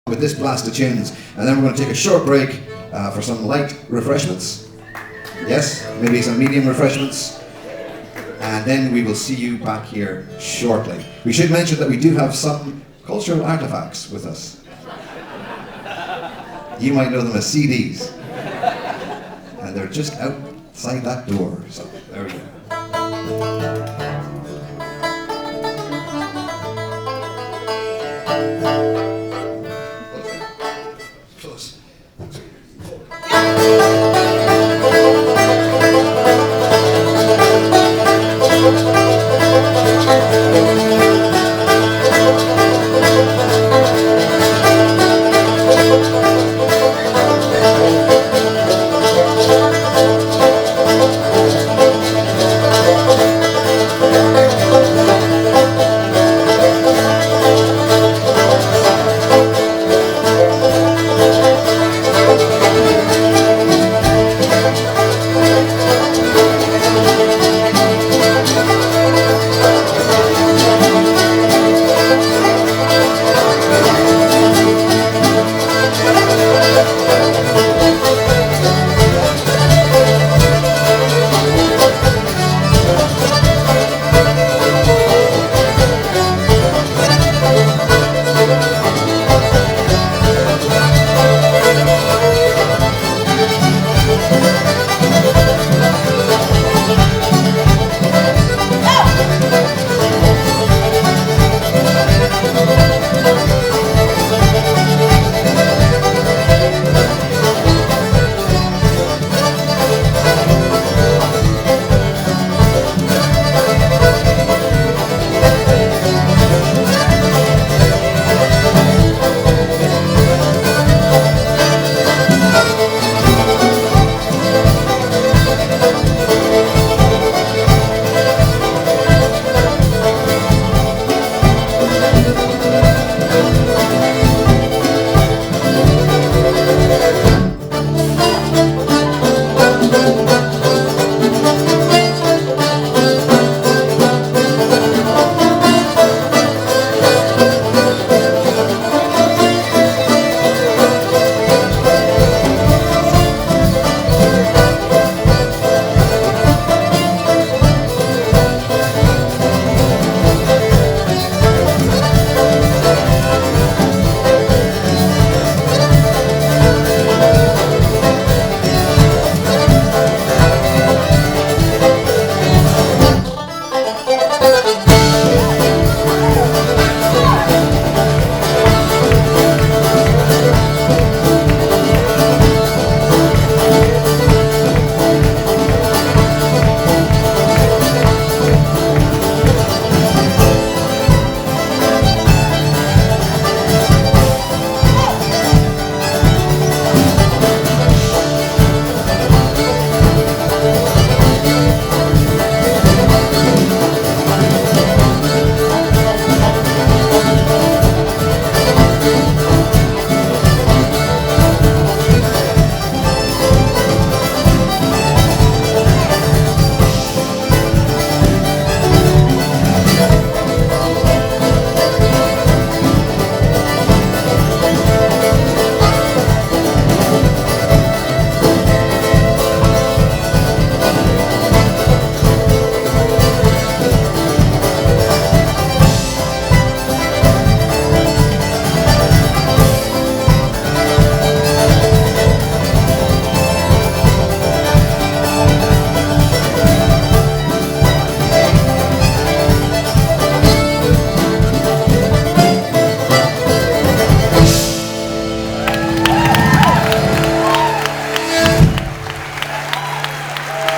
with this blast of tunes, and then we're going to take a short break for some light refreshments. Yes, maybe some medium refreshments. And then we will see you back here shortly. We should mention that we do have some cultural artifacts with us. You might know them as CDs. And they're just outside that door. So there we go. Close.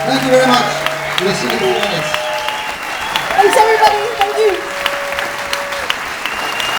Thank you very much. We'll see you in a few minutes. Thanks, everybody.